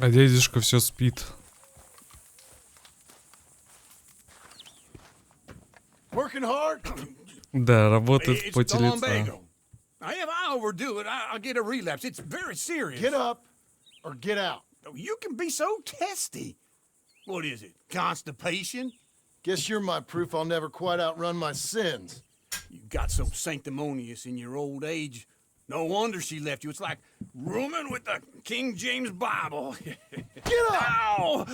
А дядюшка все спит. Working hard? Да, работает в It's поте the лица. lumbago. If I overdo it, I'll get a relapse. It's very serious. Get up or get out. You can be so testy. What is it? Constipation? Guess you're my proof I'll never quite outrun my sins. You got so sanctimonious in your old age. No wonder she left you. It's like rooming with the King James Bible. Get up! Ow!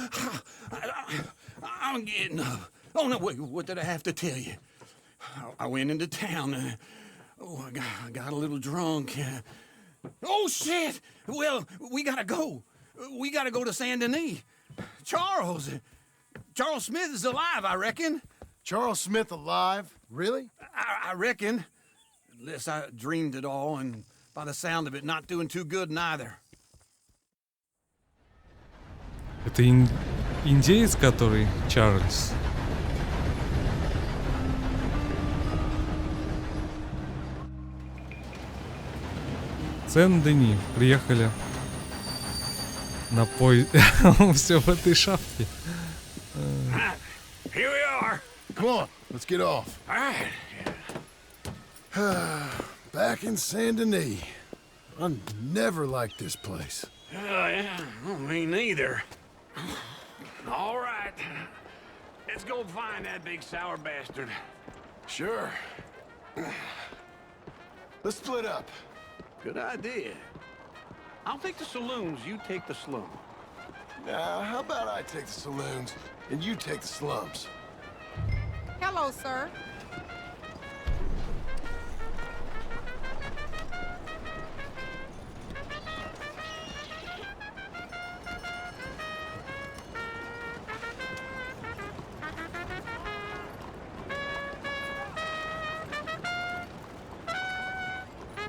I'm getting up. Oh, no, wait, what did I have to tell you? I went into town. I got a little drunk. Oh, shit! Well, we gotta go. We gotta go to Saint Denis. Charles Smith is alive, I reckon. Charles Smith alive? Really? I reckon. Unless I dreamed it all, and by the sound of it, not doing too good neither. Это индеец, который Чарльз. Сен-Дени. Приехали на поезд. Все в этой шапке. Here we are. Come on, let's get off. All right. Back in Saint Denis. I never liked this place. Yeah, well, me neither. All right. Let's go find that big sour bastard. Sure. Let's split up. Good idea. I'll take the saloons, you take the slum. Now, how about I take the saloons and you take the slums? Hello, sir.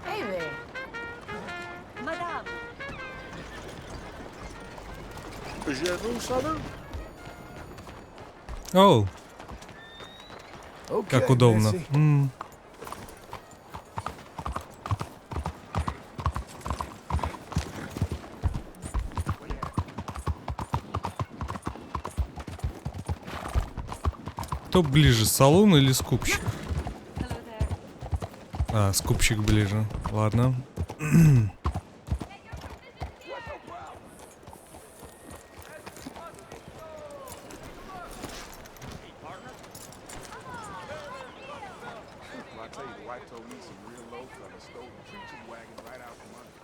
Hey there. Madame, Je vous salue. Оу, Okay, как удобно. Missy. Кто ближе, салон или скупщик? hello there. А, скупщик ближе. Ладно. I tell you, the wife told me some real low fellas stole the preacher's wagon right out from under.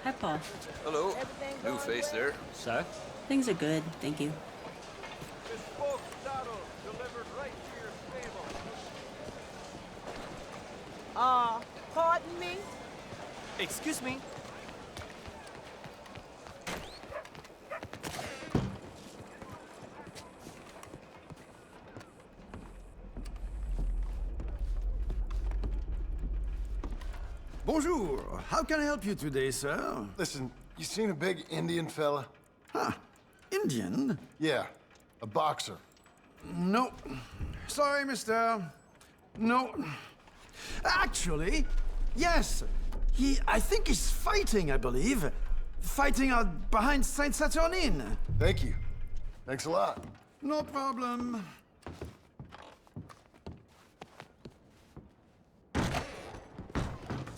Hi, Paul. Hello. New face there. Sir? Things are good, thank you. Pardon me? Excuse me. Bonjour. How can I help you today, sir? Listen, you seen a big Indian fella? Huh. Indian? Yeah, a boxer. No. Sorry, mister. No. Actually, yes. I think he's fighting, I believe. Fighting out behind Saint Saturnine. Thank you. Thanks a lot. No problem.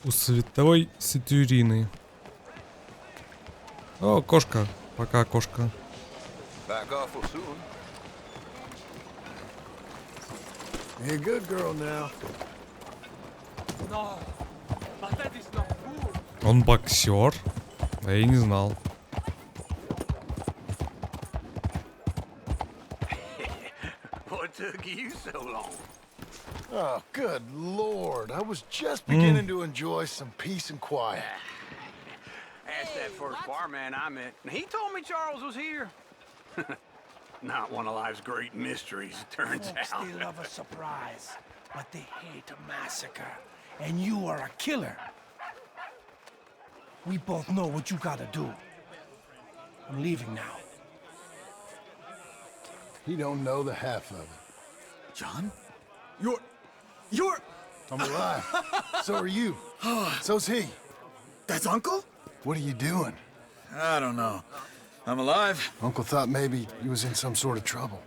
У святой Сатурины. О, кошка. Пока, кошка. Back off real soon. You're a good girl now. No, but that is not good. Он боксер? А я не знал. What took you so long? Oh, good Lord. I was just beginning to enjoy some peace and quiet. Asked that first barman I met, and he told me Charles was here. Not one of life's great mysteries, it turns Folks, out. they love a surprise, but they hate a massacre. And you are a killer. We both know what you gotta do. I'm leaving now. He don't know the half of it. John? You're... You're... I'm alive. So are you. So's he. That's Uncle? What are you doing? I don't know. I'm alive. Uncle thought maybe you was in some sort of trouble.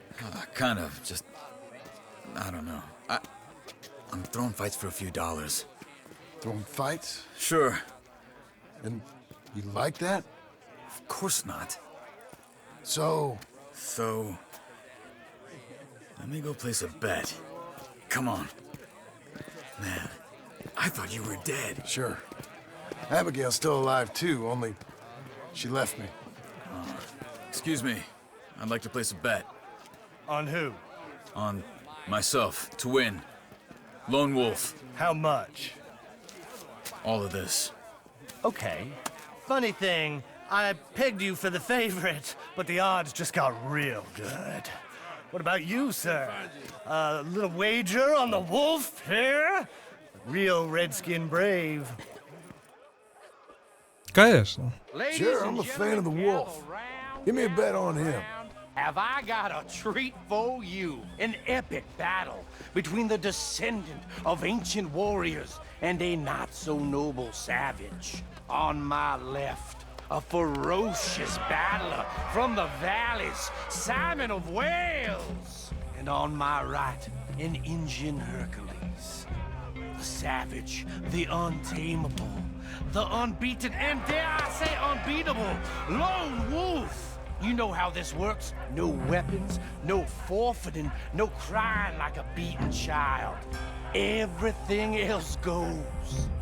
Kind of. Just... I don't know. I'm throwing fights for a few dollars. Throwing fights? Sure. And you like that? Of course not. So... So... Let me go place a bet. Come on. Man, I thought you were dead. Sure. Abigail's still alive too, only she left me. Excuse me. I'd like to place a bet. On who? On myself, to win. Lone Wolf. How much? All of this. Okay. Funny thing, I pegged you for the favorite, but the odds just got real good. What about you, sir? A little wager on the wolf here? Real redskin brave. Конечно. Sure, I'm a fan of the wolf. Give me a bet on him. Have I got a treat for you? An epic battle between the descendant of ancient warriors and a not-so-noble savage. On my left, a ferocious battler from the valleys, Simon of Wales. And on my right, an Indian Hercules. The savage, the untamable, the unbeaten, and dare I say unbeatable, Lone Wolf. You know how this works. No weapons, no forfeiting, no crying like a beaten child. Everything else goes.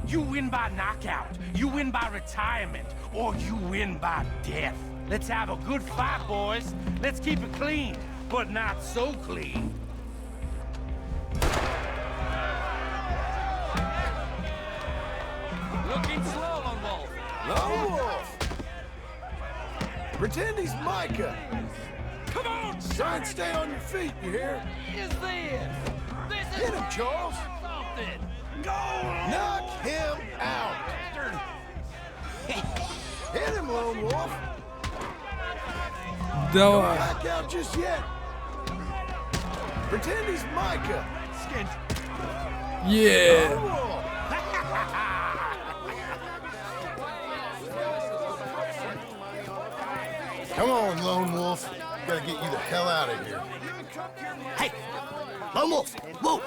You win by knockout, you win by retirement, or you win by death. Let's have a good fight, boys. Let's keep it clean, but not so clean. Looking slow, Lone Wolf. Lone Wolf! Pretend he's Micah. Come on, Try and stay on your feet, you hear? is this? This is Hit him, Charles. something. Knock him out. Hit him, Lone Wolf. Давай. Back out just yet. Pretend he's Micah. Yeah. Lone Wolf. Come on, Lone Wolf. Gotta get you the hell out of here. Hey, Lone Wolf, whoa!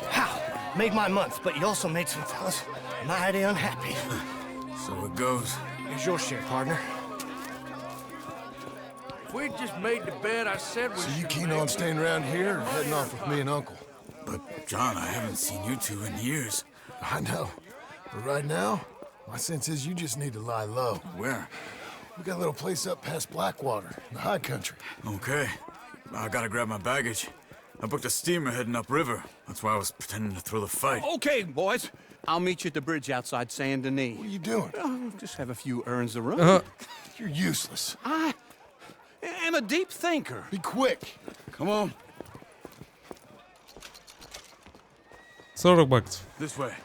How? Made my month, but you also made some fellas mighty unhappy. So it goes. Here's your share, partner. If we just made the bed, I said we So you keen on staying around here or heading off with me and Uncle? But, John, I haven't seen you two in years. I know. But right now, my sense is you just need to lie low. Where? We got a little place up past Blackwater, in the high country. Okay. I gotta grab my baggage. I booked a steamer heading upriver. That's why I was pretending to throw the fight. Okay, boys. I'll meet you at the bridge outside Saint Denis. What are you doing? Oh, just have a few errands to run. You're useless. I am a deep thinker. Be quick. Come on. 40 баксов. This way.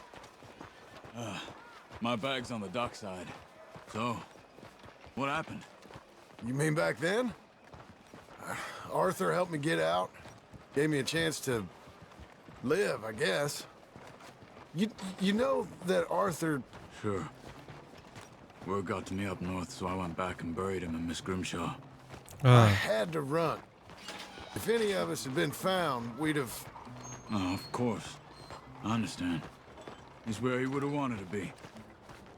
My bag's on the dockside. So, what happened? You mean back then? Arthur helped me get out. Gave me a chance to live, I guess. You know that Arthur... Sure. Word got to me up north, so I went back and buried him in Miss Grimshaw. I had to run. If any of us had been found, we'd have... Oh, of course. I understand. He's where he would have wanted to be.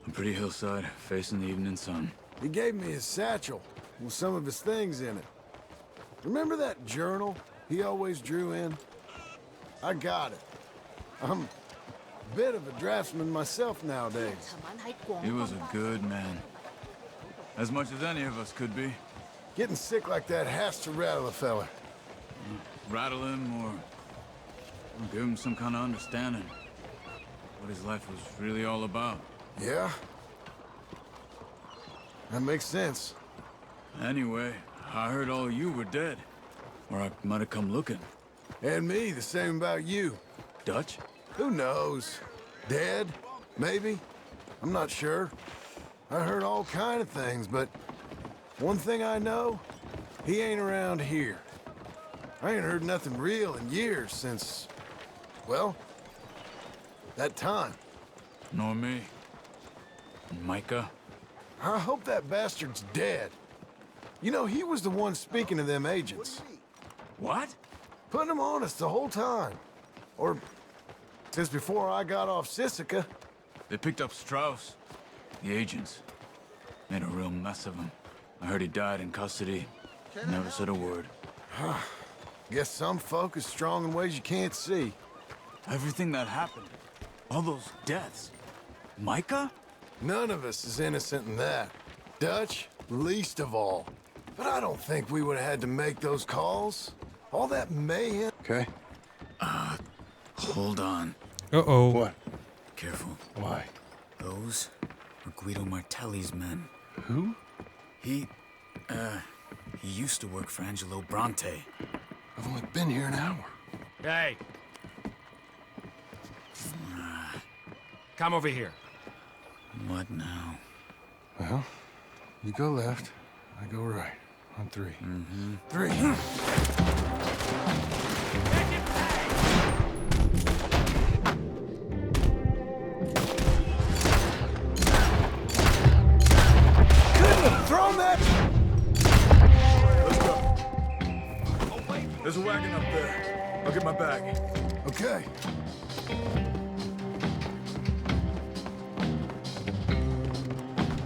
A pretty hillside, facing the evening sun. He gave me his satchel with some of his things in it. Remember that journal he always drew in? I got it. I'm a bit of a draftsman myself nowadays. He was a good man. As much as any of us could be. Getting sick like that has to rattle a fella. Rattle him or give him some kind of understanding. What his life was really all about. Yeah? That makes sense. Anyway, I heard all you were dead. Or I might have come looking. And me, the same about you. Dutch? Who knows? Dead? Maybe? I'm not sure. I heard all kind of things, but one thing I know, he ain't around here. I ain't heard nothing real in years since... Well, that time. Nor me. And Micah? I hope that bastard's dead. You know, he was the one speaking to them agents. What? Putting them on us the whole time. Or since before I got off Sisika. They picked up Strauss. The agents. Made a real mess of him. I heard he died in custody. Never said a word. Guess some folk is strong in ways you can't see. Everything that happened. All those deaths. Micah? None of us is innocent in that. Dutch, least of all. But I don't think we would have had to make those calls. All that mayhem. Okay. Hold on. Uh-oh. What? Careful. Why? Those are Guido Martelli's men. Who? He used to work for Angelo Bronte. I've only been here an hour. Hey. Come over here. What now? Well, you go left, I go right. On three. Mm-hmm. Three. Couldn't have thrown that. Let's go. Oh, wait. There's a wagon up there. I'll get my bag. Okay.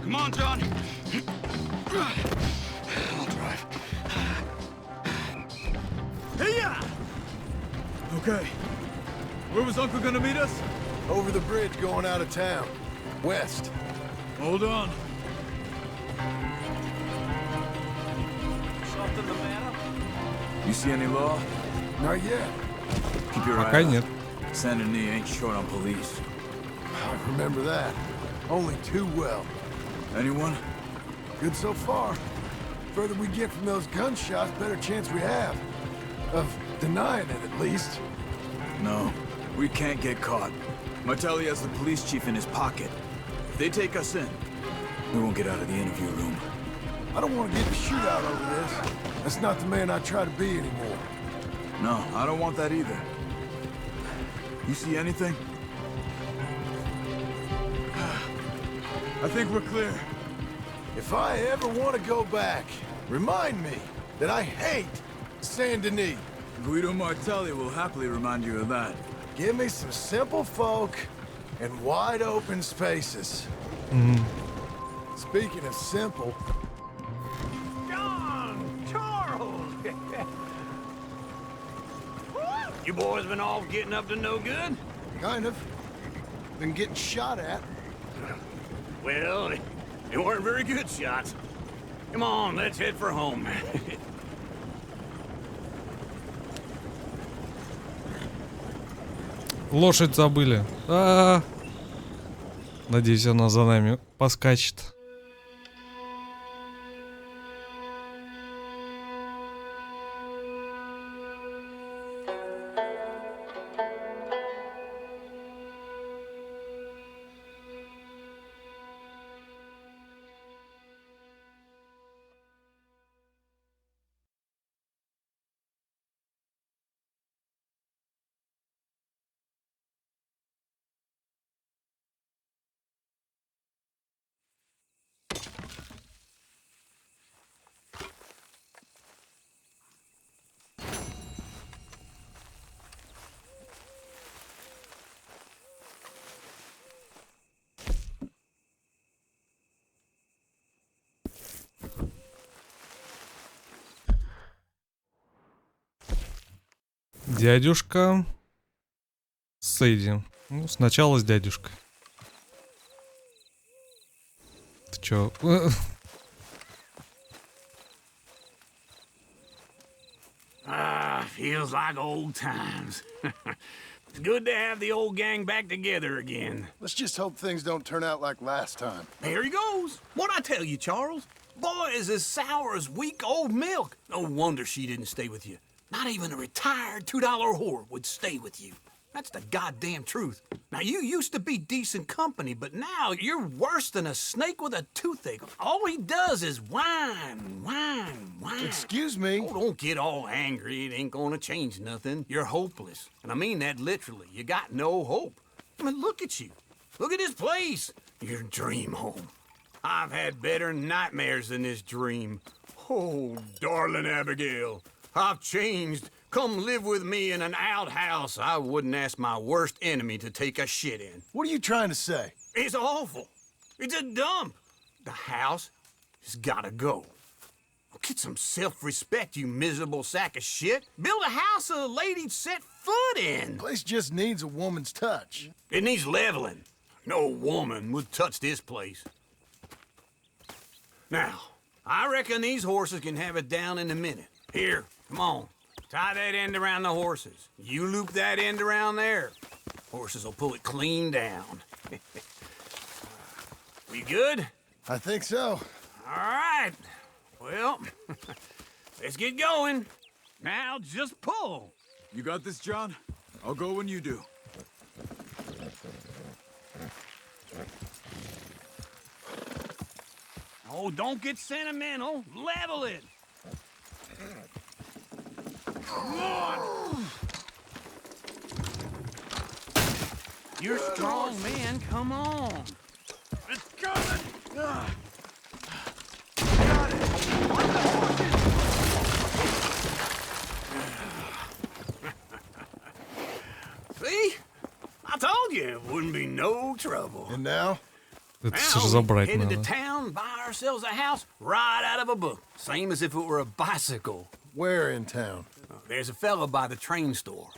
Come on, John. I'll drive. Hey-ya! Okay. Where was Uncle gonna meet us? Over the bridge going out of town. West. Hold on. Something the matter? You see any law? Not yet. Keep your eye Пока out. нет. Saint Denis ain't short on police. I remember that. Only too well. Anyone? Good so far. Further we get from those gunshots, better chance we have. Of denying it, at least. No. We can't get caught. Martelli has the police chief in his pocket. If they take us in, we won't get out of the interview room. I don't want to get in a shootout over this. That's not the man I try to be anymore. No, I don't want that either. You see anything? I think we're clear. If I ever want to go back, remind me that I hate Saint Denis. Guido Martelli will happily remind you of that. Give me some simple folk and wide open spaces. Speaking of simple, John! Charles! You boys been all getting up to no good? kind of. Been getting shot at. Well, they weren't very good shots. Come on, let's head for home. Лошадь забыли. Надеюсь, она за нами поскачет. Дядюшка Сэйди. Ну, сначала с дядюшкой. Ты чё? Feels like old times. It's good to have the old gang back together again. Let's just hope things don't turn out like last time. There he goes. What'd I tell you, Charles? Boy is as sour as week-old milk. No wonder she didn't stay with you. Not even a retired $2 whore would stay with you. That's the goddamn truth. Now, you used to be decent company, but now you're worse than a snake with a toothache. All he does is whine, whine, whine. Excuse me? Oh, don't get all angry. It ain't gonna change nothing. You're hopeless. And I mean that literally. You got no hope. I mean, look at you. Look at this place. Your dream home. I've had better nightmares than this dream. Oh, darling Abigail, I've changed. Come live with me in an outhouse I wouldn't ask my worst enemy to take a shit in. What are you trying to say? It's awful. It's a dump. The house has gotta go. Get some self-respect, you miserable sack of shit. Build a house a lady'd set foot in. Place just needs a woman's touch. It needs leveling. No woman would touch this place. Now, I reckon these horses can have it down in a minute. Here, come on. Tie that end around the horses. You loop that end around there. Horses will pull it clean down. We good? I think so. All right. Well, let's get going. Now just pull. You got this, John? I'll go when you do. Oh, don't get sentimental. Level it. Come on. You're strong, man. Come on. It's coming. Got it. What the fuck is... See? I told you it wouldn't be no trouble. And now? Это все Now we разобрать head into надо. town, buy ourselves a house right out of a book. Same as if it were a bicycle. Where in town? There's a fella by the train store.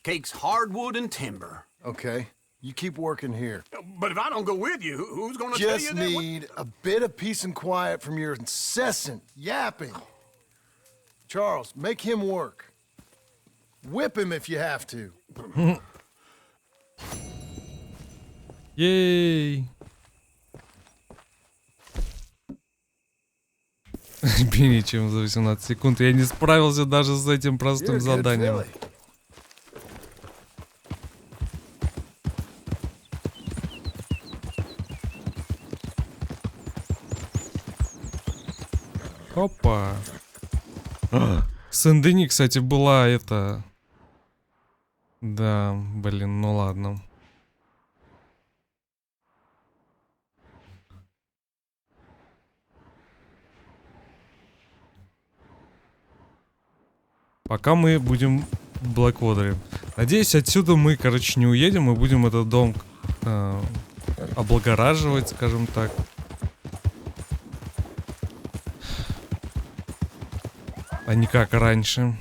Cakes hardwood and timber. Okay. You keep working here. But if I don't go with you, who's gonna tell you Just that? need a bit of peace and quiet from your incessant yapping. Charles, make him work. Whip him if you have to. Ей! Менее чем за 18 секунд. Я не справился даже с этим простым You're a good заданием. filly. Опа. С Сен-Дени, кстати, была это... Да, блин, ну ладно. Пока мы будем в Блэквотере. Надеюсь, отсюда мы, короче, не уедем и будем этот дом облагораживать, скажем так. А не как раньше.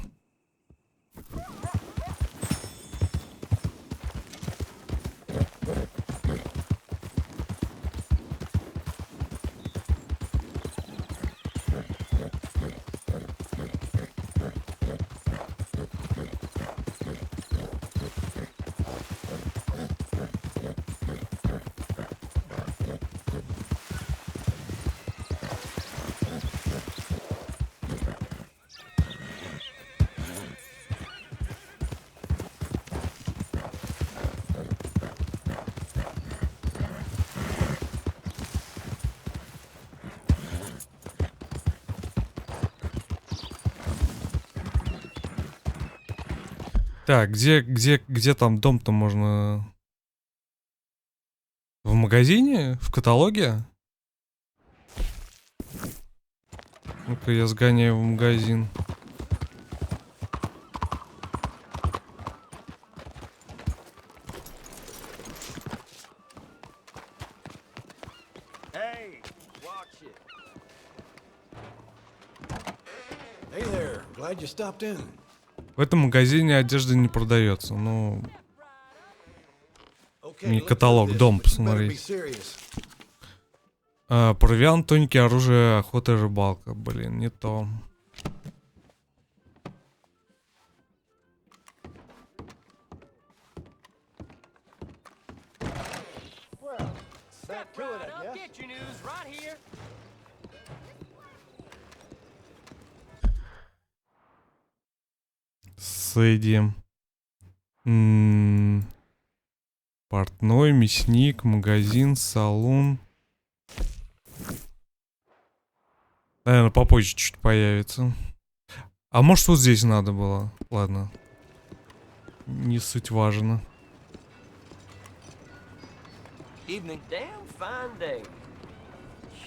Так, где там дом-то можно? В магазине? В каталоге? Ну-ка, я сгоняю в магазин. Hey, watch it. Hey there, glad you stopped in. В этом магазине одежда не продается, ну... Не каталог, дом посмотреть. Провиант, тоники, оружие, охота и рыбалка. Блин, не то. Съедим. Портной, мясник, магазин, салон. Наверное, попозже чуть появится. А может, вот здесь надо было? Ладно. Не суть важно. Evening. Damn fine day.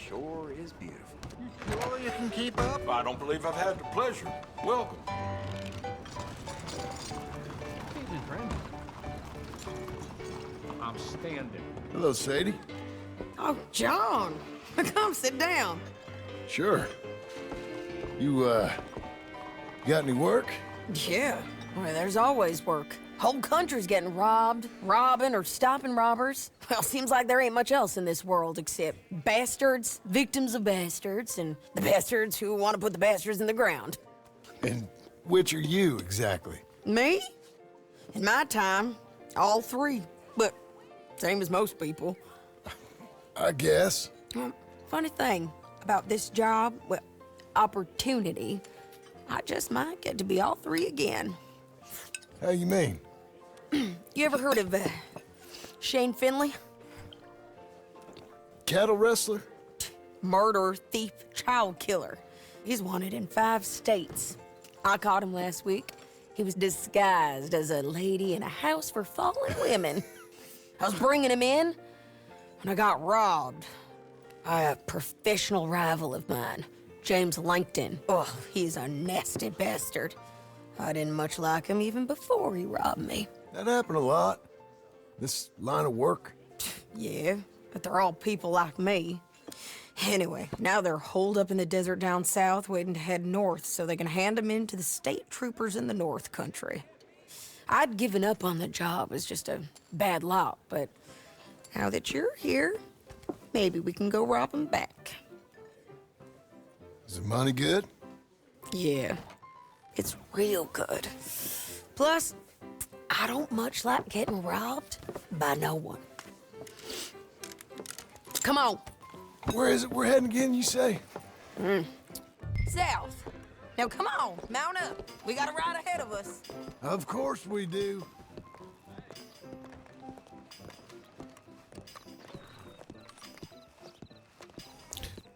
Sure is beautiful. You sure you can keep up? I don't believe I've had the pleasure. Welcome. I'm standing. Hello, Sadie. Oh, John. Come sit down. Sure. You, got any work? Yeah. Well, there's always work. Whole country's getting robbed, robbing, or stopping robbers. Well, seems like there ain't much else in this world except bastards, victims of bastards, and the bastards who want to put the bastards in the ground. And which are you, exactly? Me? In my time, all three. But same as most people. I guess. Funny thing about this job, well, opportunity, I just might get to be all three again. How you mean? You ever heard of Shane Finley? Cattle wrestler? Murderer, thief, child killer. He's wanted in 5 states. I caught him last week. He was disguised as a lady in a house for fallen women. I was bringing him in when I got robbed by a professional rival of mine, James Langton. Oh, he's a nasty bastard. I didn't much like him even before he robbed me. That happened a lot. This line of work. Yeah, but they're all people like me. Anyway, now they're holed up in the desert down south, waiting to head north so they can hand them in to the state troopers in the north country. I'd given up on the job as just a bad lot, but now that you're here, maybe we can go rob them back. Is the money good? Yeah, it's real good. Plus, I don't much like getting robbed by no one. Come on. Where is it we're heading again, you say? South. Now come on, mount up. We got a ride ahead of us. Of course we do.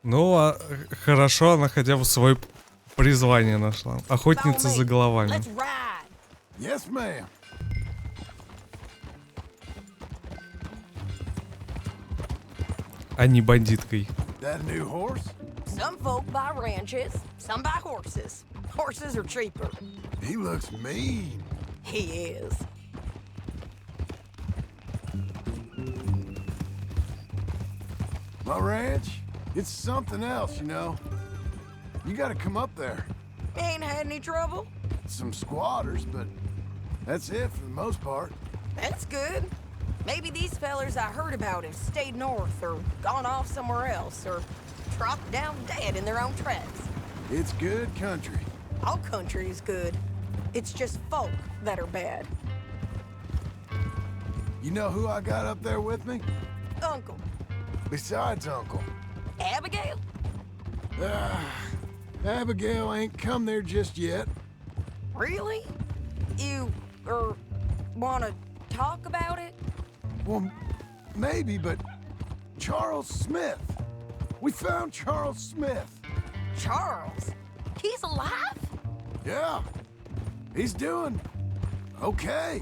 Ну, а хорошо, она хотя бы свое призвание нашла. Охотница за головами. Let's ride. Yes, ma'am. А не бандиткой. That a new horse? Some folk buy ranches, some buy horses. Horses are cheaper. He looks mean. He is. My ranch? It's something else, you know. You gotta come up there. Ain't had any trouble? Some squatters, but that's it for the most part. That's good. Maybe these fellers I heard about have stayed north or gone off somewhere else or dropped down dead in their own tracks. It's good country. All country is good. It's just folk that are bad. You know who I got up there with me? Uncle. Besides Uncle. Abigail? Abigail ain't come there just yet. Really? You, wanna talk about it? Well, maybe, but Charles Smith. We found Charles Smith. Charles? He's alive? Yeah. He's doing okay.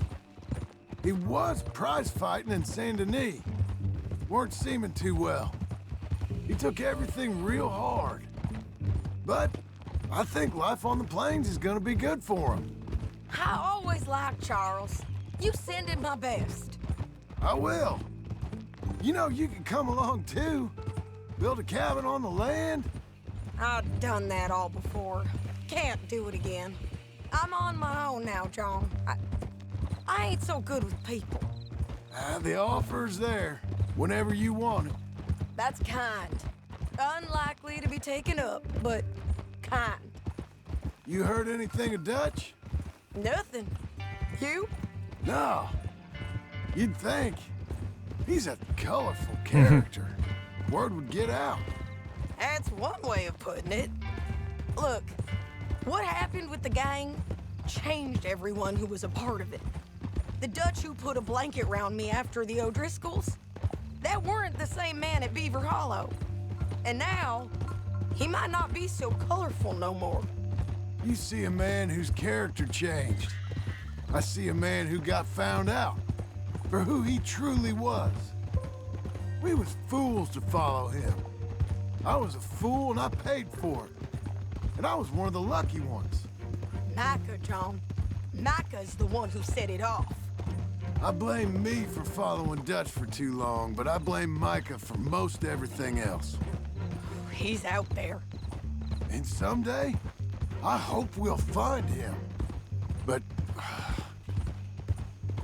He was prize fighting in Saint Denis. Weren't seeming too well. He took everything real hard. But I think life on the plains is gonna be good for him. I always liked Charles. You send him my best. I will. You know, you can come along too. Build a cabin on the land. I've done that all before. Can't do it again. I'm on my own now, John. I ain't so good with people. The offer's there, whenever you want it. That's kind. Unlikely to be taken up, but kind. You heard anything of Dutch? Nothing. You? No. You'd think. He's a colorful character. Word would get out. That's one way of putting it. Look, what happened with the gang changed everyone who was a part of it. The Dutch who put a blanket round me after the O'Driscolls? That weren't the same man at Beaver Hollow. And now, he might not be so colorful no more. You see a man whose character changed. I see a man who got found out for who he truly was. We was fools to follow him. I was a fool and I paid for it. And I was one of the lucky ones. Micah, John. Micah's the one who set it off. I blame me for following Dutch for too long, but I blame Micah for most everything else. He's out there. And someday, I hope we'll find him. But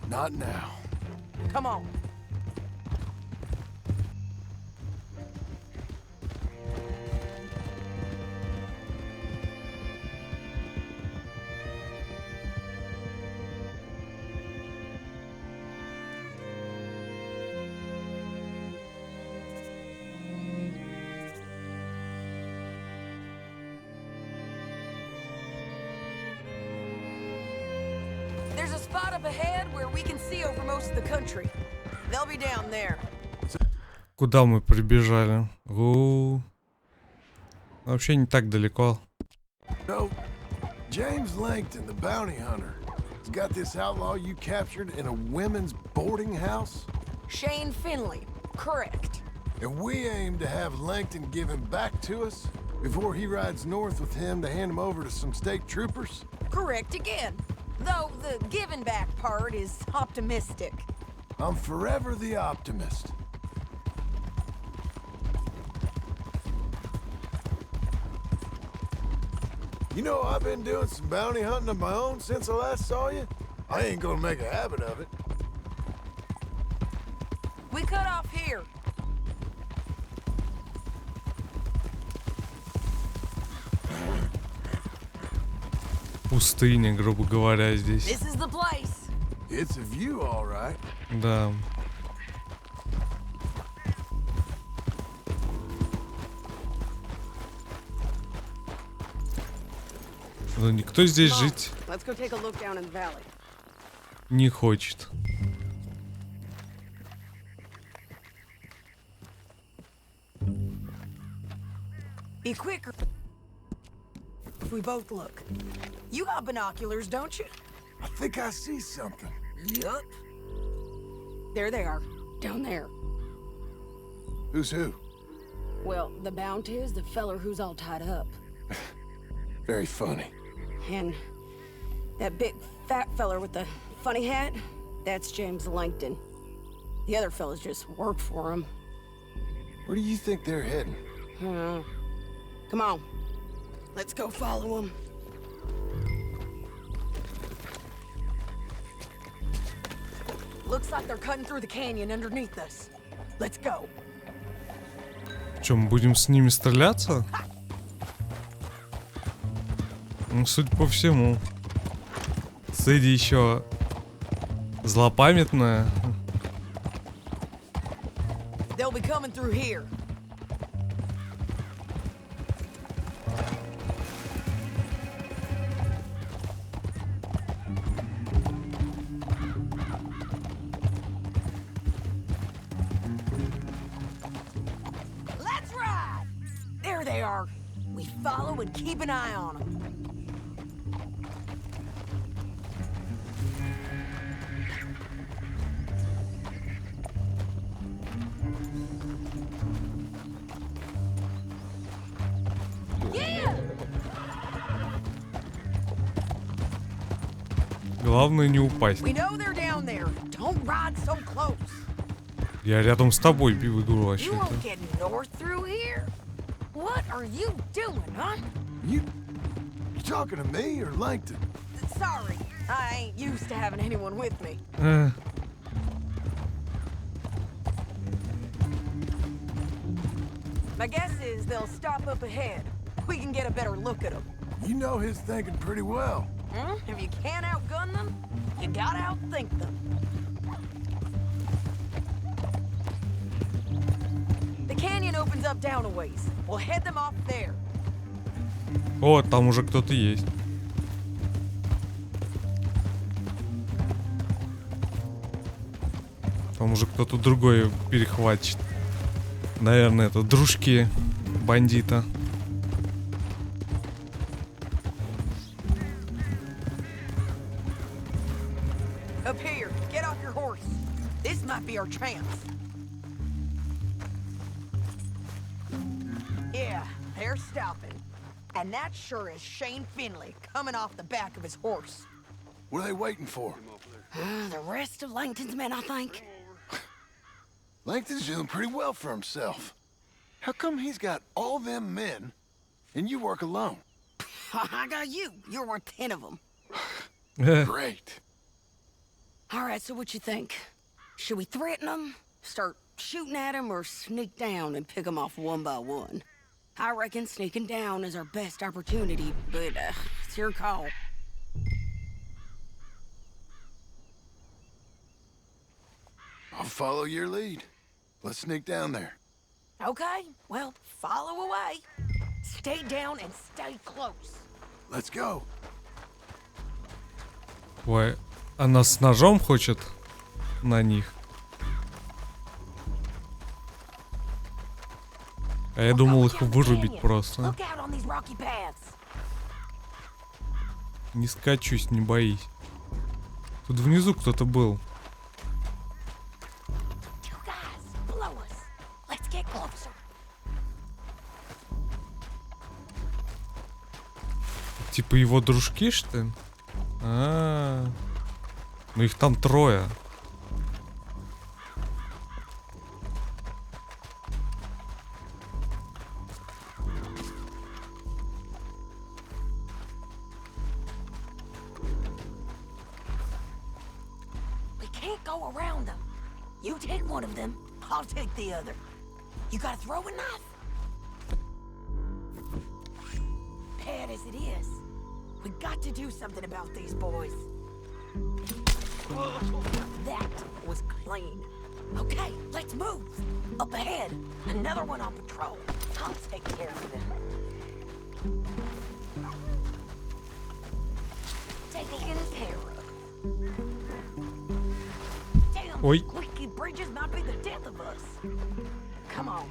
not now. Come on. There's a spot up ahead where we can see over most of the country. They'll be down there. Куда мы прибежали? Вообще не так далеко. No, James Langton, the bounty hunter, has got this outlaw you captured in a women's boarding house. Shane Finley, correct. And we aim to have Langton give him back to us before he rides north with him to hand him over to some state troopers. Correct again. Though the giving back part is optimistic. I'm forever the optimist. You know, I've been doing some bounty hunting of my own since I last saw you. I ain't gonna make a habit of it. We cut off here. Пустыня, грубо говоря, здесь. This is the place. It's a view, all right. Да. Но никто здесь жить Let's go take a look down in the valley. не хочет. Be quicker. If we both look. You got binoculars, don't you? I think I see something. Yup. There they are. Down there. Who's who? Well, the bounty is the feller who's all tied up. Very funny. And that big fat feller with the funny hat, that's James Langton. The other fellas just work for him. Where do you think they're heading? Come on. Let's go follow them. Looks like they're cutting through the canyon underneath us. Let's go. Что, мы будем с ними стреляться? Ну, судя по всему. Сэдди еще злопамятная. They'll be coming through here. Let's ride! There they are. We follow and keep an eye on them. Главное не упасть. We know they're down there. Don't ride so close. Я рядом с тобой бегу, You вообще-то. won't get north through here. What are you doing, huh? You talking to me or Langton? Sorry, I ain't used to having anyone with me. My guess is they'll stop up ahead. We can get a better look at them. You know his thinking pretty well. If you can't outgun them, you gotta outthink them. The canyon opens up down a ways. We'll head them off there. О, там уже кто-то есть. Там уже кто-то другой перехватчик. Наверное, это дружки бандита. Up here, get off your horse. This might be our chance. Yeah, they're stopping. And that sure is Shane Finley coming off the back of his horse. What are they waiting for? The rest of Langton's men, I think. Langton's doing pretty well for himself. How come he's got all them men, and you work alone? I got you. You're worth 10 of them. Great. All right, so what you think? Should we threaten them, start shooting at them, or sneak down and pick them off one by one? I reckon sneaking down is our best opportunity, but it's your call. I'll follow your lead. Let's sneak down there. Okay, well, follow away. Stay down and stay close. Let's go. Ой, она с ножом хочет на них. А я думал их вырубить просто. Look out on these rocky paths. Не скачусь, не боись. Тут внизу кто-то был. You guys, blow us. Let's get closer. Типа его дружки, что ли? Ну их там трое. We can't go around them. You take one of them, I'll take the other. You got a throwing knife? Bad as it is, we got to do something about these boys. That was clean. Okay, let's move. Up ahead, another one on patrol. I'll take care of them. Taken care of. Damn, Oi. squeaky bridges might be the death of us. Come on.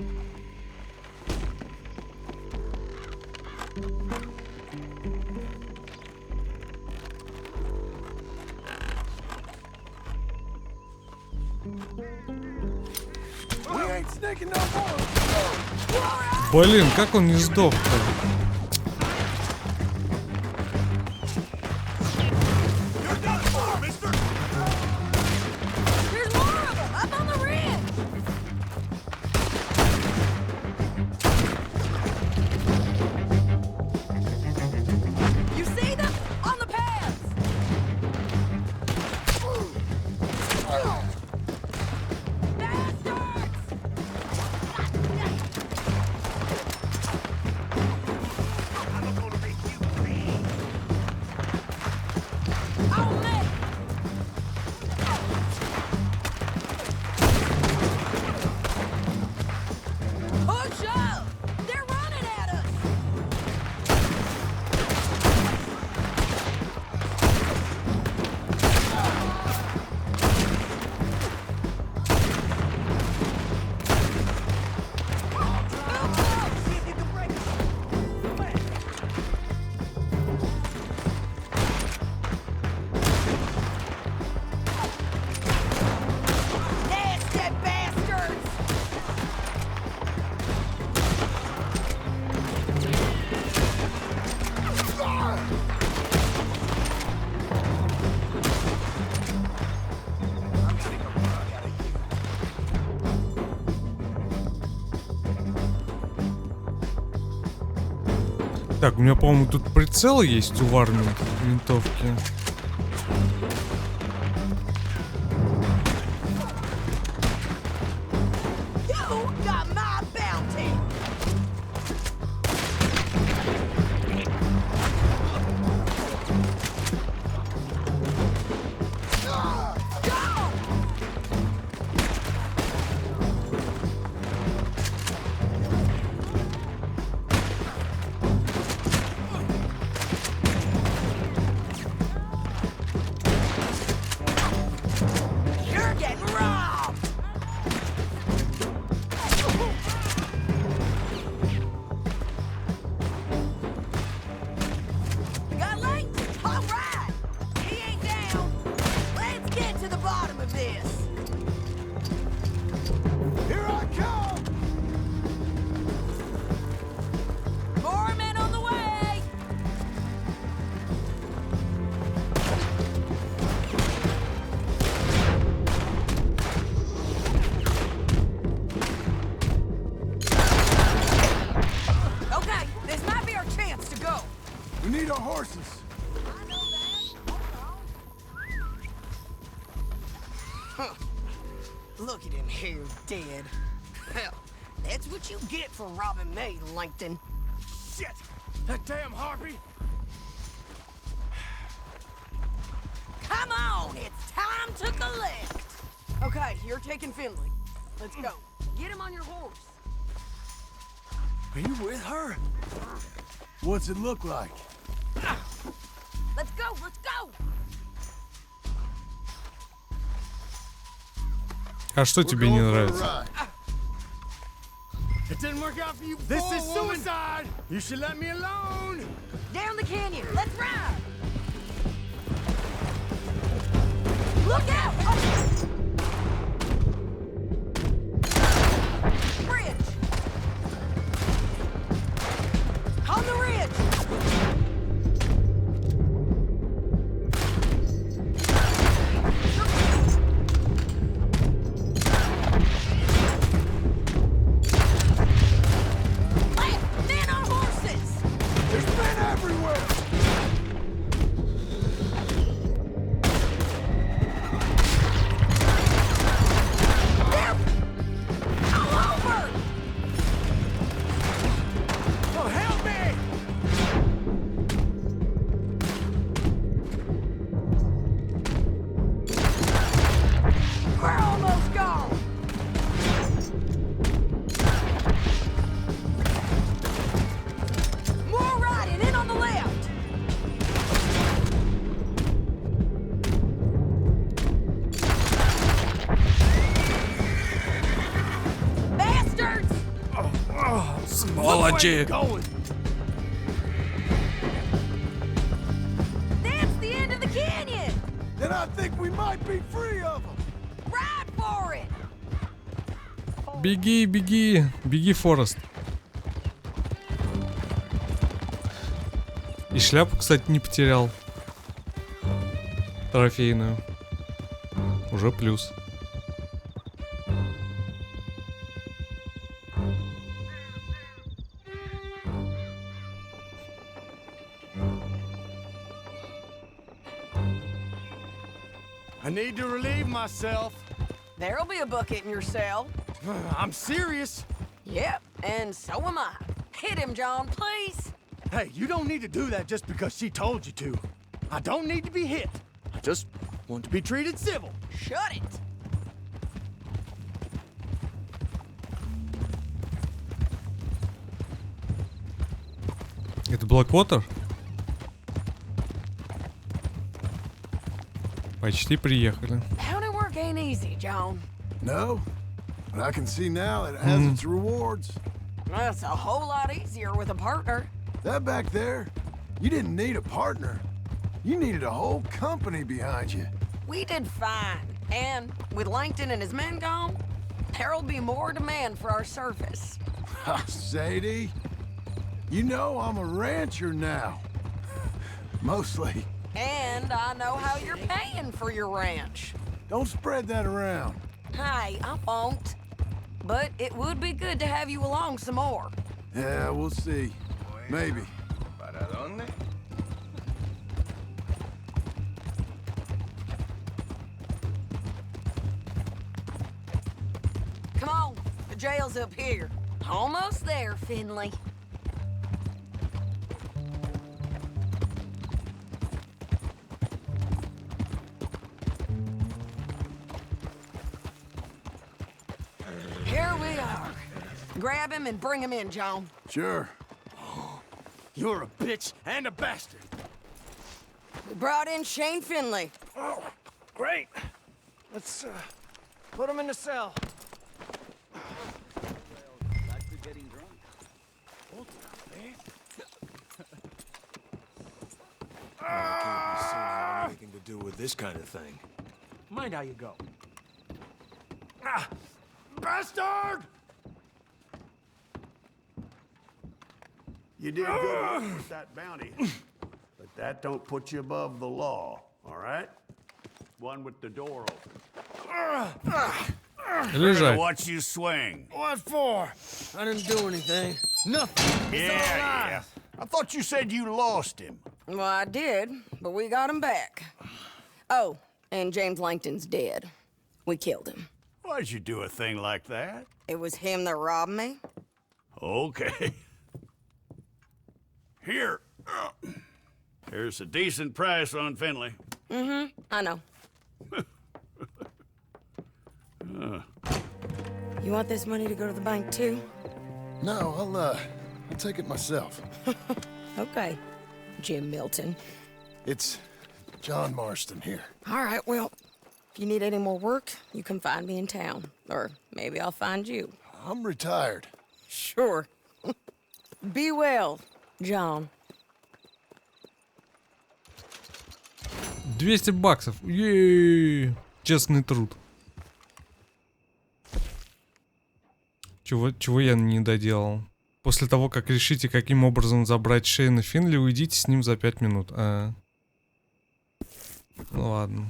We ain't sneaking no more. Блин, как он не сдох-то? There's more of them up on the ridge. You see them on the paths? Push up! They're running at us! See if you can break Nasty bastards! Так, у меня, по-моему, тут прицел есть у Варни винтовки. You got my bounty! Go! We need our horses. Huh. Look at him here, dead. Hell, that's what you get for robbing me, Langton. Shit! That damn harpy! Come on, it's time to collect. Okay, you're taking Finley. Let's go. Get him on your horse. Are you with her? What's it look like? Let's go, let's go. А что тебе не нравится? It didn't work out for you. This is suicide. You should let me alone. Down the canyon, let's ride. Look out! Oh. Bridge. On the ridge. Men on horses! There's men everywhere! Молодцы! That's the end of the canyon! Then I think we might be free of them! Ride for it! Беги, беги, беги, Форест. И шляпу, кстати, не потерял. Трофейную. Уже плюс. I need to relieve myself. There'll be a bucket in your cell. I'm serious. Yep, and so am I. Hit him, John, please. Hey, you don't need to do that just because she told you to. I don't need to be hit. I just want to be treated civil. Shut it. Это Blackwater? Почти приехали. County work ain't easy, John. No, but I can see now it has its rewards. That's a whole lot easier with a partner. That back there, you didn't need a partner. You needed a whole company behind you. We did fine. And with Langton and his men gone, there'll be more demand for our service. Sadie, you know I'm a rancher now. Mostly. And I know how you're paying for your ranch. Don't spread that around. Hey, I won't. But it would be good to have you along some more. Yeah, we'll see. Maybe. ¿Para dónde? Come on, the jail's up here. Almost there, Finley. Here we are. Grab him and bring him in, John. Sure. You're a bitch and a bastard. We brought in Shane Finley. Oh, great. Let's put him in the cell. Back to getting drunk. Hold it up, man. Can't be seen having anything to do with this kind of thing. Mind how you go. Ah, bastard! You did good with that bounty, but that don't put you above the law, all right? One with the door open. Лежать. Watch you swing. What for? I didn't do anything. Nothing. It's all Yeah. lies. I thought you said you lost him. Well, I did, but we got him back. Oh, and James Langton's dead. We killed him. Why'd you do a thing like that? It was him that robbed me. Okay. Here. Here's a decent price on Finley. Mm-hmm, I know. You want this money to go to the bank, too? No, I'll take it myself. Okay, Jim Milton. It's John Marston here. All right, well, if you need any more work, you can find me in town. Or maybe I'll find you. I'm retired. Sure. Be well, John. $200. Еее. Честный труд. Чего я не доделал? После того, как решите, каким образом забрать Шейна Финли, уйдите с ним за 5 минут. Ну ладно.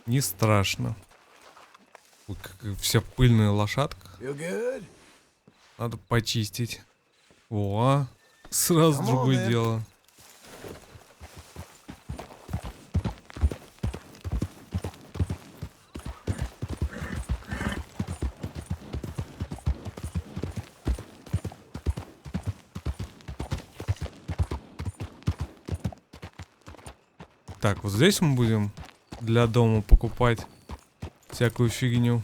Не страшно. Ой, какая вся пыльная лошадка. Надо почистить. О, сразу другое дело. Так, вот здесь мы будем для дома покупать всякую фигню.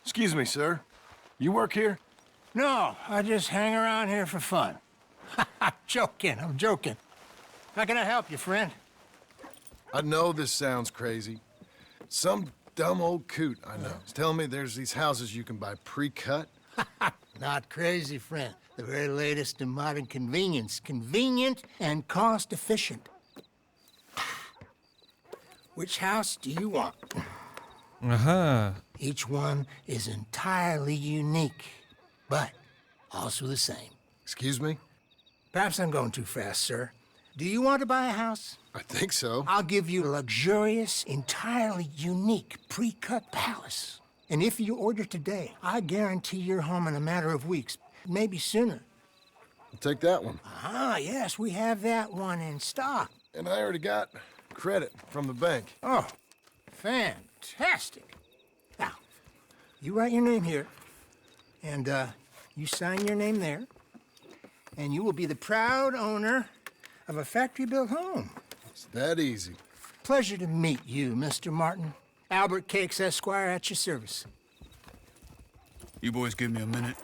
Excuse me, sir. You work here? No, I just hang around here for fun. I'm joking. How can I help you, friend? I know this sounds crazy. Some dumb old coot I know is telling me there's these houses you can buy pre-cut. Not crazy, friend. The very latest in modern convenience. Convenient and cost-efficient. Which house do you want? Ага. Each one is entirely unique, but also the same. Excuse me? Perhaps I'm going too fast, sir. Do you want to buy a house? I think so. I'll give you a luxurious, entirely unique pre-cut palace. And if you order today, I guarantee you're home in a matter of weeks, maybe sooner. I'll take that one. Ah, yes, we have that one in stock. And I already got credit from the bank. Oh, fantastic. Now, you write your name here, and you sign your name there, and you will be the proud owner of a factory-built home. It's that easy. Pleasure to meet you, Mr. Martin. Albert Cakes, Esquire, at your service. You boys give me a minute.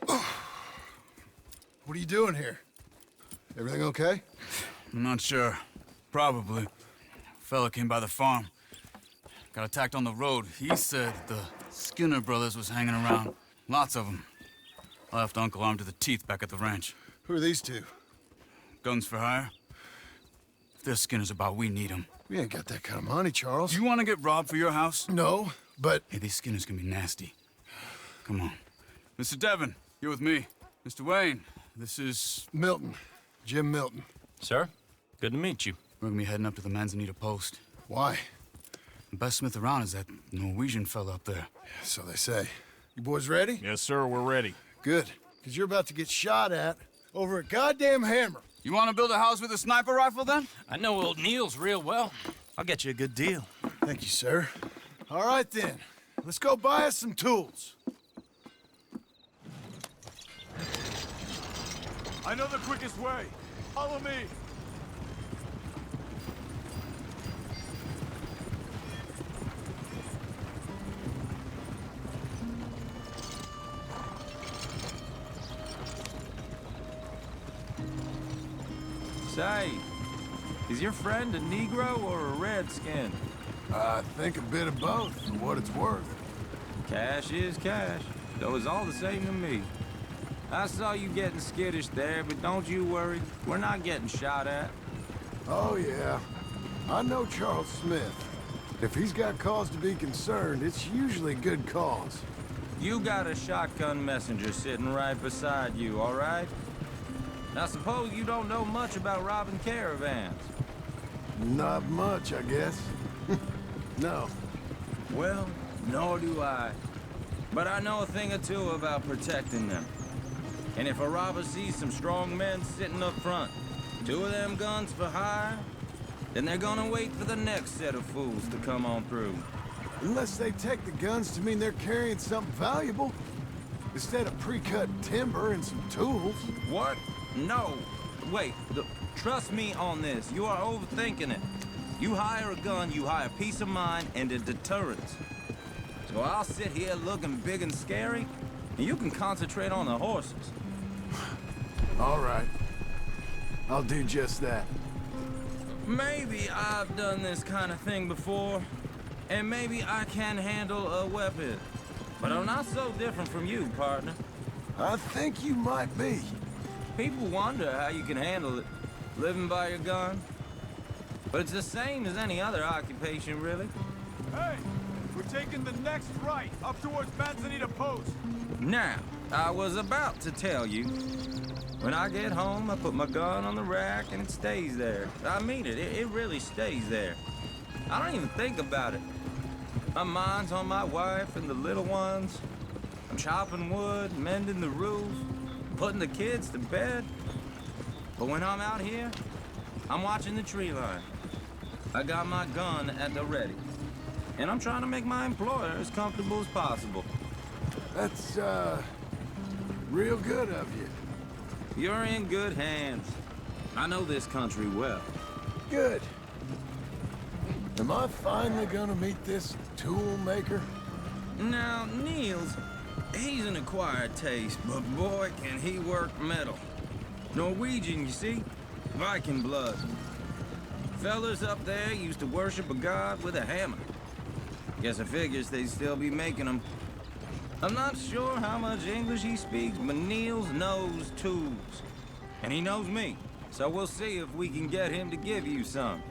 What are you doing here? Everything okay? I'm not sure. Probably. Fella came by the farm. Got attacked on the road. He said the Skinner brothers was hanging around. Lots of them. I left Uncle armed to the teeth back at the ranch. Who are these two? Guns for hire? If there's Skinner's about, we need them. We ain't got that kind of money, Charles. You want to get robbed for your house? No, but... Hey, these Skinners can be nasty. Come on. Mr. Devon, you're with me. Mr. Wayne, this is... Milton. Jim Milton. Sir, good to meet you. We're gonna be heading up to the Manzanita post. Why? The best smith around is that Norwegian fella up there. So they say. You boys ready? Yes, sir, we're ready. Good. Because you're about to get shot at over a goddamn hammer. You want to build a house with a sniper rifle, then? I know old Neil's real well. I'll get you a good deal. Thank you, sir. All right, then. Let's go buy us some tools. I know the quickest way. Follow me. Say, is your friend a Negro or a Redskin? I think a bit of both, for what it's worth. Cash is cash, though it's all the same to me. I saw you getting skittish there, but don't you worry. We're not getting shot at. Oh, yeah. I know Charles Smith. If he's got cause to be concerned, it's usually good cause. You got a shotgun messenger sitting right beside you, all right? Now suppose you don't know much about robbing caravans. Not much, I guess. No. Well, nor do I. But I know a thing or two about protecting them. And if a robber sees some strong men sitting up front, 2 of them guns for hire, then they're gonna wait for the next set of fools to come on through. Unless they take the guns to mean they're carrying something valuable. Instead of pre-cut timber and some tools. What? No. Wait, trust me on this. You are overthinking it. You hire a gun, you hire peace of mind and a deterrence. So I'll sit here looking big and scary, and you can concentrate on the horses. All right. I'll do just that. Maybe I've done this kind of thing before, and maybe I can handle a weapon. But I'm not so different from you, partner. I think you might be. People wonder how you can handle it, living by your gun. But it's the same as any other occupation, really. Hey, we're taking the next right, up towards Manzanita Post. Now, I was about to tell you. When I get home, I put my gun on the rack and it stays there. I mean it, it really stays there. I don't even think about it. My mind's on my wife and the little ones. I'm chopping wood, mending the roof, putting the kids to bed. But when I'm out here, I'm watching the tree line. I got my gun at the ready. And I'm trying to make my employer as comfortable as possible. That's, real good of you. You're in good hands. I know this country well. Good. Am I finally gonna meet this tool maker? Now, Niels, he's an acquired taste, but boy, can he work metal. Norwegian, you see? Viking blood. Fellas up there used to worship a god with a hammer. Guess I figures they'd still be making them. I'm not sure how much English he speaks, but Niels knows tools. And he knows me, so we'll see if we can get him to give you some.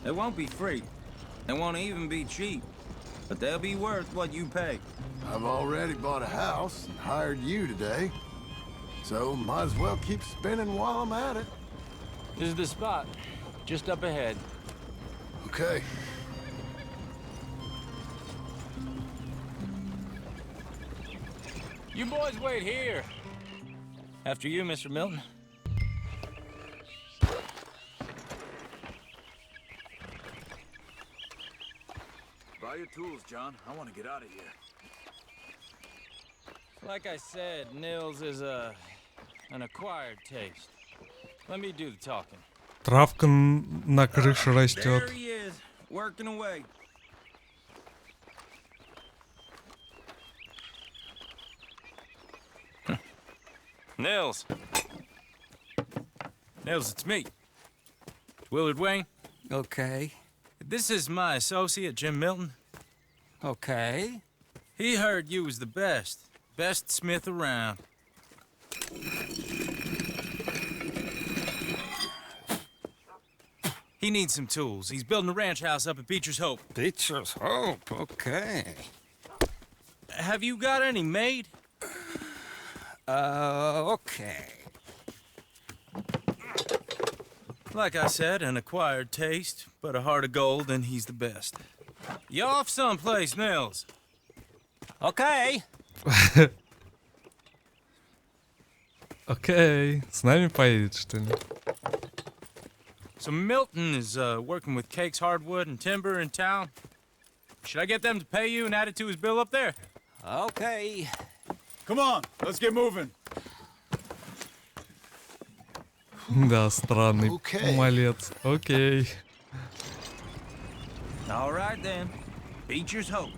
It won't be free. It won't even be cheap. But they'll be worth what you pay. I've already bought a house and hired you today. So might as well keep spinning while I'm at it. This is the spot. Just up ahead. Okay. You boys wait here. After you, Mr. Milton. Buy your tools, John. I want to get out of here. Like I said, Nils is an acquired taste. Let me do the talking. Травка на крыше растет. There he is, working away. Nils. Nils, it's me. Willard Wayne. Okay. This is my associate, Jim Milton. Okay. He heard you was the best smith around. He needs some tools. He's building a ranch house up at Beecher's Hope. Beecher's Hope, okay. Have you got any made? Okay. Like I said, an acquired taste, but a heart of gold, and he's the best. You off someplace, Nils? Okay. Окей. С нами поедет, что ли? So Milton is working with Cake's Hardwood and Timber in town. Should I get them to pay you and add it to his bill up there? Okay. Come on, let's get moving. Да, странный малец. Окей. All right then. Beecher's Hope.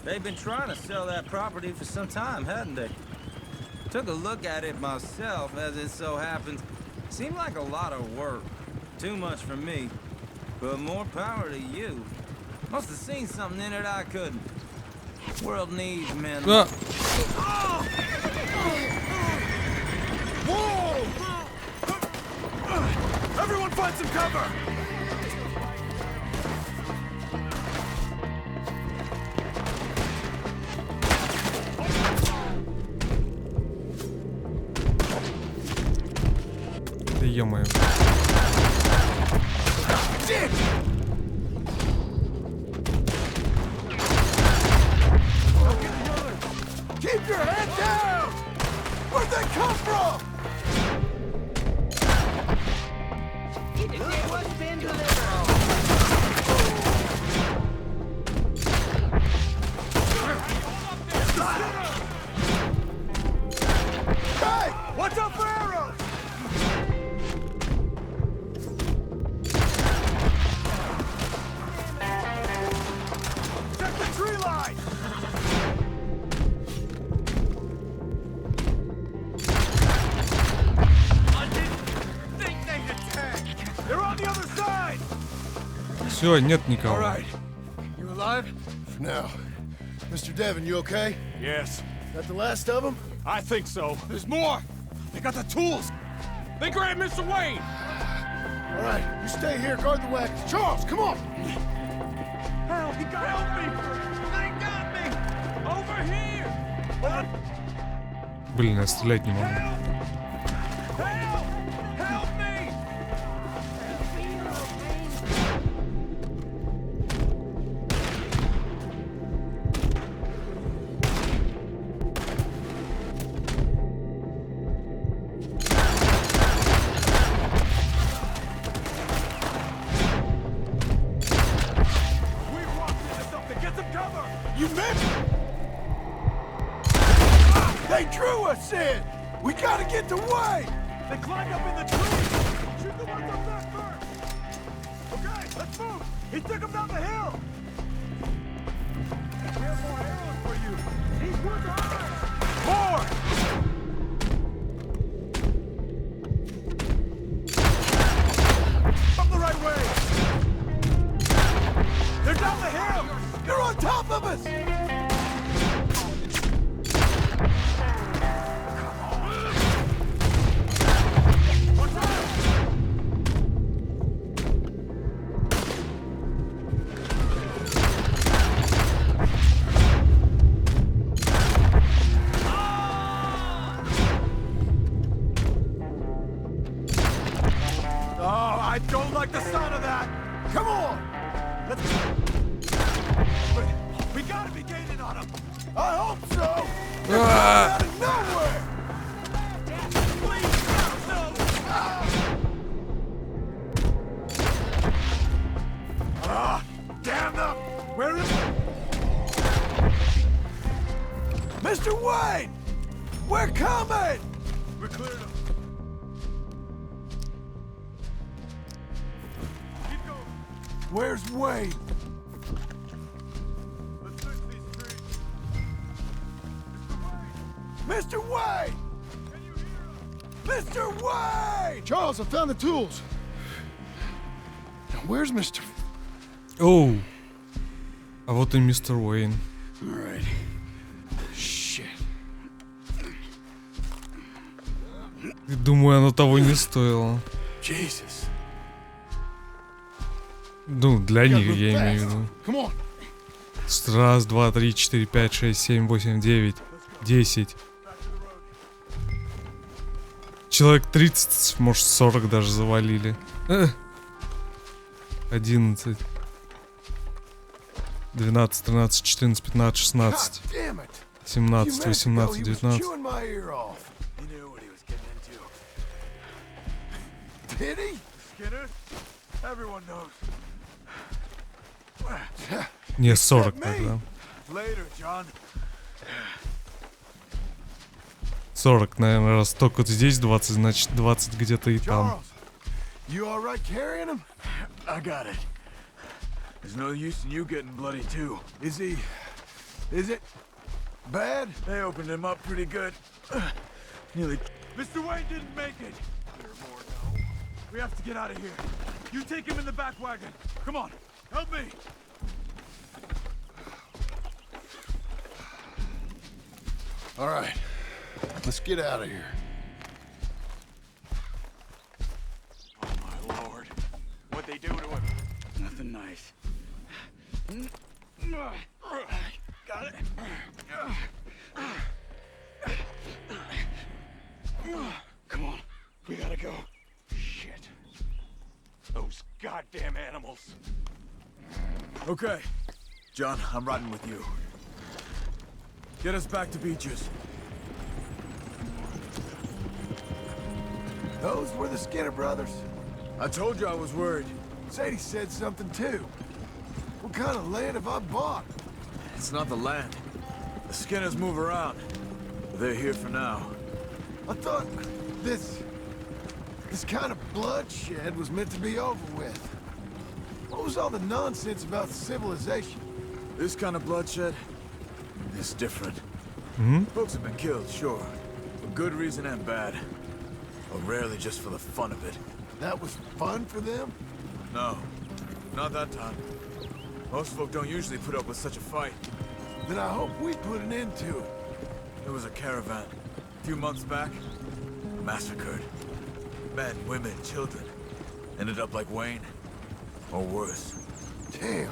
They've been trying to sell that property for some time, hadn't they? Took a look at it myself, as it so happens. Seemed like a lot of work. Too much for me. But more power to you. Must have seen something in it I couldn't. World needs men. Whoa! Everyone find some cover! Да ё-моё. Keep your head down! Where'd they come from? What's been delivered? Hey! Watch out for arrows! Check the tree line! I didn't think they'd attack! They're on the other side! Все, нет никого. All right. You alive? For now. Mr. Devon, you okay? Yes, That the last of them? I think so. There's more! They got the tools! They grabbed Mr. Wayne! All right, you stay here, guard the wagons. Charles, come on! Help! He got help me! They got me! Over here! Блин, я стрелять не могу. Help! Help me! We walked into something! Get some cover! You missed! They drew us in! We gotta get the way! They climbed up in the tree! Shoot the ones up there first! Okay, let's move! He took them down the hill! We have more arrows for you! These woods are ours! More! Up the right way! They're down the hill! They're on top of us! Watch out! Oh, I don't like the sound of that! Come on! Let's... We gotta be gaining on them! I hope so! They're coming out of nowhere! Please, no! Ah, damn them! Where is... Mr. Wayne! We're coming! We cleared them. Keep going. Where's Wayne? Let's fix these trees. Mr. Wayne! Can you hear us? Mr. Wayne! Charles, I found the tools. Now, where's Mr. Оу. А вот и мистер Уэйн. All right. Shit. Думаю, оно того не стоило. Jesus. Ну, для них, я имею в виду. Come on. Раз, два, три, четыре, пять, шесть, семь, восемь, девять, 10. Человек 30, может 40 даже завалили. 11. 12, 13, 14, 15, 16. 17, 18, 19. Chewing my ear off. He knew what he was getting into. Did he? Skinner? Everyone knows. Не, 40 тогда. Later, John. 40, наверное, раз только здесь 20, значит 20 где-то и там. Charles, you all right carrying him? I got it. There's no use in you getting bloody too. Is it bad? They opened him up pretty good. Nearly. Mr. Wayne didn't make it. There are more now. We have to get out of here. You take him in the back wagon. Come on, help me. All right, let's get out of here. Nice. Got it. Come on, we gotta go. Shit. Those goddamn animals. Okay. John, I'm riding with you. Get us back to Beaches. Those were the Skinner brothers. I told you I was worried. Sadie said something too. What kind of land have I bought? It's not the land. The Skinners move around. They're here for now. I thought this kind of bloodshed was meant to be over with. What was all the nonsense about civilization? This kind of bloodshed is different. Folks have been killed, sure. For good reason and bad. But rarely just for the fun of it. That was fun for them? No, not that time. Most folk don't usually put up with such a fight. Then I hope we put an end to it. There was a caravan. A few months back. Massacred. Men, women, children. Ended up like Wayne. Or worse. Damn.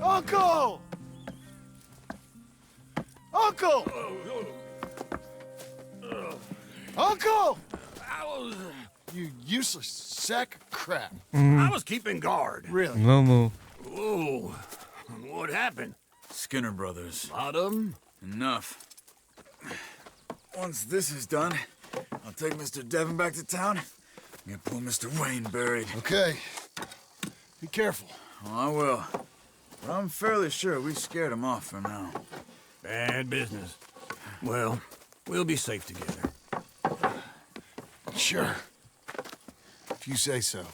Uncle! Uncle! Uncle! You useless sack of crap. I was keeping guard. Really? No. Whoa. What happened? Skinner brothers. Lot of them? Enough. Once this is done, I'll take Mr. Devon back to town and get poor Mr. Wayne buried. Okay. Be careful. Oh, I will. But I'm fairly sure we scared him off for now. Bad business. Well, we'll be safe together. Sure. If you say so.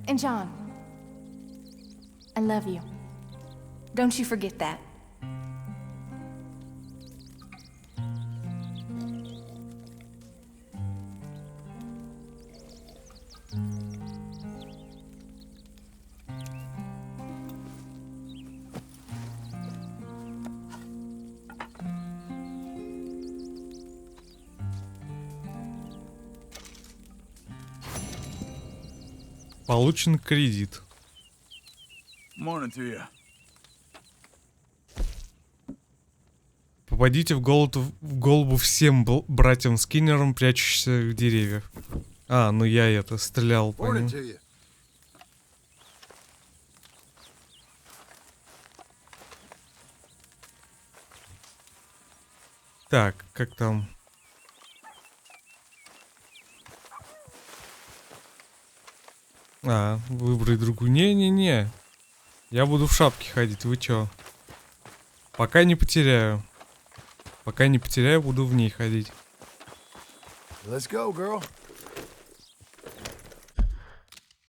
And John, I love you. Don't you forget that. Получен кредит. Morning to you. Попадите в голову всем братьям Скиннерам, прячущимся в деревьях. А, ну я это стрелял по ним. Так, как там? А, выбрать другую. Не-не-не. Я буду в шапке ходить, вы чё? Пока не потеряю. Пока не потеряю, буду в ней ходить. Let's go, girl.